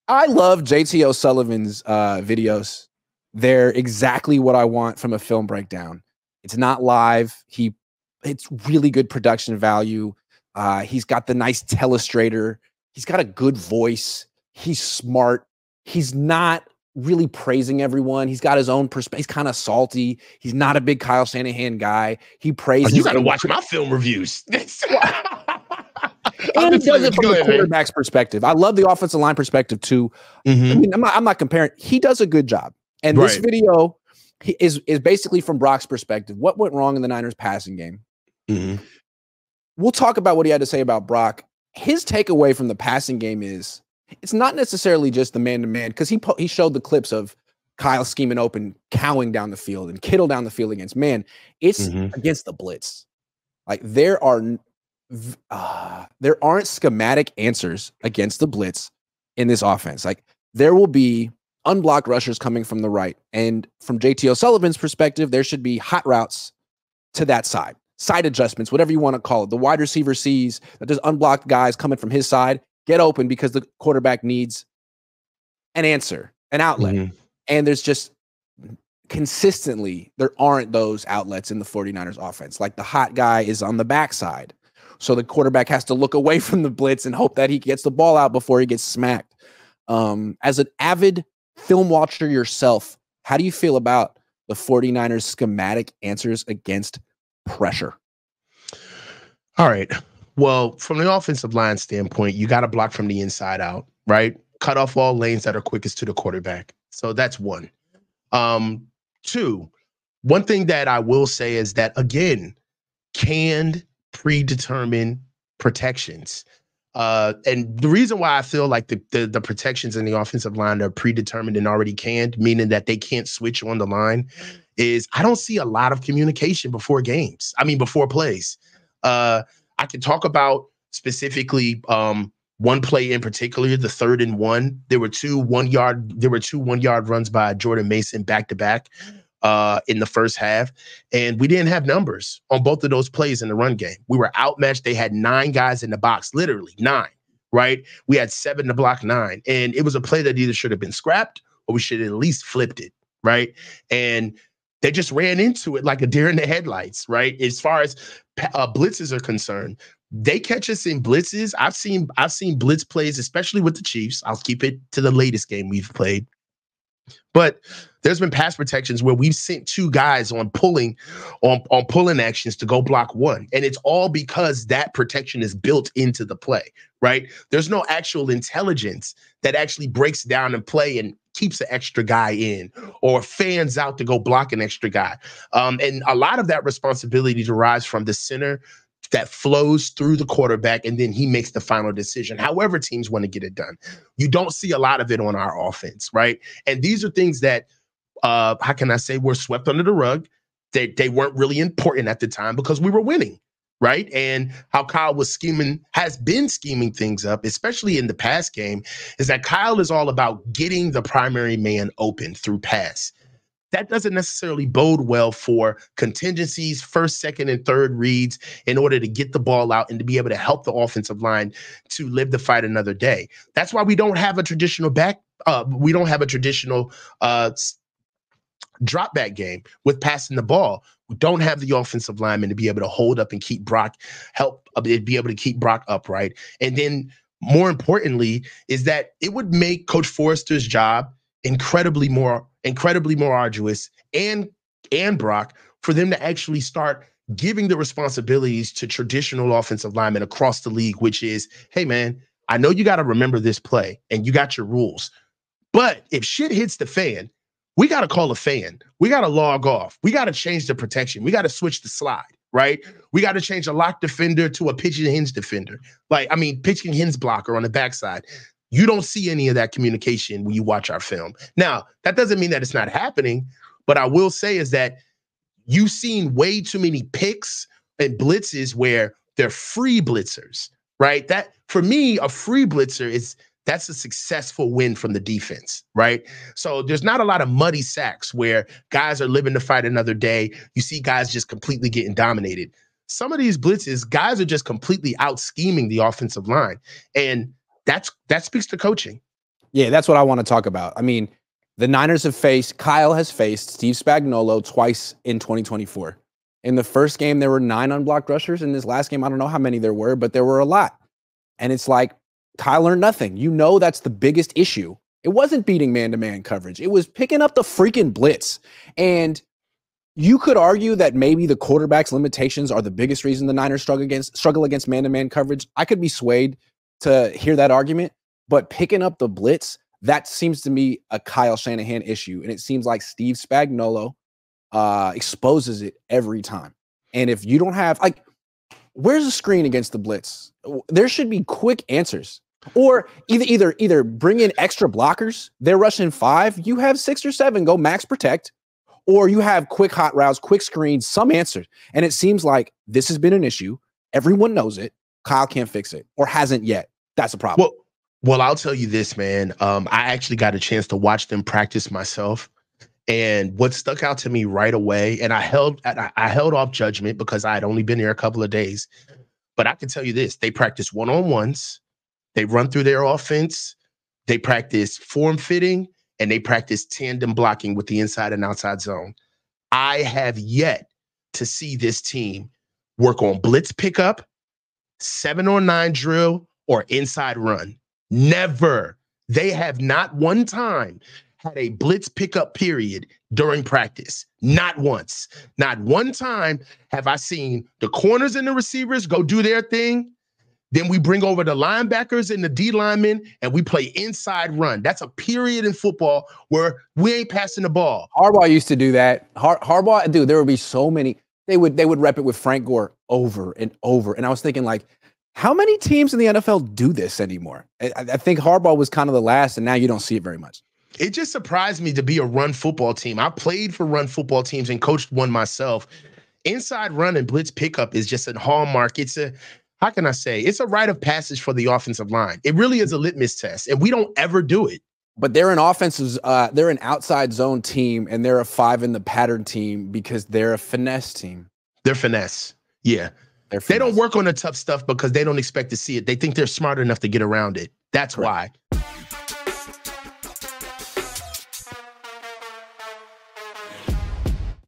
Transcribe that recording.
I love JT O'Sullivan's videos. They're exactly what I want from a film breakdown. It's not live. It's really good production value. He's got the nice telestrator. He's got a good voice. He's smart. He's not really praising everyone. He's got his own perspective. He's kind of salty. He's not a big Kyle Shanahan guy. He praises. You got to watch my film reviews. And he does it from the quarterback's perspective. I love the offensive line perspective too. Mm-hmm. I mean, I'm not comparing. He does a good job. And this video is basically from Brock's perspective. What went wrong in the Niners passing game? Mm-hmm. We'll talk about what he had to say about Brock. His takeaway from the passing game is it's not necessarily just the man-to-man, because he showed the clips of Kyle scheming open, cowing down the field, and Kittle down the field against man. It's against the blitz. Like there aren't schematic answers against the blitz in this offense. Like there will be unblocked rushers coming from the right. And from JT O'Sullivan's perspective, there should be hot routes to that side adjustments, whatever you want to call it. The wide receiver sees that there's unblocked guys coming from his side, get open because the quarterback needs an answer, an outlet. And there's just consistently, there aren't those outlets in the 49ers offense. Like the hot guy is on the backside. So the quarterback has to look away from the blitz and hope that he gets the ball out before he gets smacked. As an avid film watcher yourself, how do you feel about the 49ers schematic answers against pressure? All right. Well, from the offensive line standpoint, you got to block from the inside out, right? Cut off all lanes that are quickest to the quarterback. So that's one. Two, one thing that I will say is that, again, canned, predetermined protections. And the reason why I feel like the protections in the offensive line are predetermined and already canned, meaning that they can't switch on the line, is I don't see a lot of communication before plays. I can talk about specifically one play in particular, the 3rd and 1. There were two 1-yard runs by Jordan Mason back to back in the first half, and we didn't have numbers on both of those plays in the run game. We were outmatched. They had 9 guys in the box, literally 9. Right? We had 7 to block 9, and it was a play that either should have been scrapped or we should have at least flipped it. Right? And they just ran into it like a deer in the headlights, right? As far as blitzes are concerned, they catch us in blitzes. I've seen blitz plays, especially with the Chiefs. I'll keep it to the latest game we've played. But there's been pass protections where we've sent 2 guys on pulling actions to go block 1. And it's all because that protection is built into the play, right? There's no actual intelligence that actually breaks down and play and keeps an extra guy in or fans out to go block an extra guy. And a lot of that responsibility derives from the center that flows through the quarterback, and then he makes the final decision, however teams want to get it done. You don't see a lot of it on our offense, right? And these are things that, how can I say, were swept under the rug. They weren't really important at the time because we were winning, right? And how Kyle has been scheming things up, especially in the pass game, is that Kyle is all about getting the primary man open through pass. That doesn't necessarily bode well for contingencies, 1st, 2nd, and 3rd reads in order to get the ball out and to be able to help the offensive line to live the fight another day. That's why we don't have a traditional drop back game with passing the ball. We don't have the offensive lineman to be able to hold up and keep Brock upright. And then more importantly is that it would make Coach Forrester's job incredibly more arduous and Brock for them to actually start giving the responsibilities to traditional offensive linemen across the league, which is, hey man, I know you got to remember this play and you got your rules, but if shit hits the fan, we got to call a fan. We got to log off. We got to change the protection. We got to switch the slide, right? We got to change a lock defender to a pitch and hinge defender. Pitch and hinge blocker on the backside. You don't see any of that communication when you watch our film. Now, that doesn't mean that it's not happening, but I will say is that you've seen way too many picks and blitzes where they're free blitzers, right? That, for me, a free blitzer that's a successful win from the defense, right? So there's not a lot of muddy sacks where guys are living to fight another day. You see guys just completely getting dominated. Some of these blitzes, guys are just completely out scheming the offensive line. And that speaks to coaching. Yeah, that's what I want to talk about. I mean, Kyle has faced Steve Spagnuolo twice in 2024. In the first game, there were 9 unblocked rushers. In this last game, I don't know how many there were, but there were a lot. And it's like, Kyle learned nothing. You know that's the biggest issue. It wasn't beating man-to-man coverage. It was picking up the freaking blitz. And you could argue that maybe the quarterback's limitations are the biggest reason the Niners struggle against man-to-man coverage. I could be swayed to hear that argument, but picking up the blitz, that seems to me a Kyle Shanahan issue. And it seems like Steve Spagnuolo exposes it every time. And if you don't have, like, where's the screen against the blitz? There should be quick answers. Or either bring in extra blockers. They're rushing 5. You have 6 or 7. Go max protect. Or you have quick hot routes, quick screens, some answers. And it seems like this has been an issue. Everyone knows it. Kyle can't fix it or hasn't yet. That's a problem. Well, I'll tell you this, man. I actually got a chance to watch them practice myself. And what stuck out to me right away, and I held off judgment because I had only been there a couple of days. But I can tell you this, they practice one-on-ones. They run through their offense. They practice form fitting, and they practice tandem blocking with the inside and outside zone. I have yet to see this team work on blitz pickup, 7-on-9 drill, or inside run. Never. They have not one time had a blitz pickup period during practice. Not once. Not one time have I seen the corners and the receivers go do their thing. Then we bring over the linebackers and the D linemen, and we play inside run. That's a period in football where we ain't passing the ball. Harbaugh used to do that. Harbaugh, dude, there would be so many. They would rep it with Frank Gore over and over. And I was thinking, like, how many teams in the NFL do this anymore? I think Harbaugh was kind of the last, and now you don't see it very much. It just surprised me to be a run football team. I played for run football teams and coached one myself. Inside run and blitz pickup is just a hallmark. How can I say? It's a rite of passage for the offensive line. It really is a litmus test, and we don't ever do it. But they're an they're an outside zone team, and they're a 5 in the pattern team because they're a finesse team. They're finesse. Yeah. They don't work on the tough stuff because they don't expect to see it. They think they're smart enough to get around it. That's why.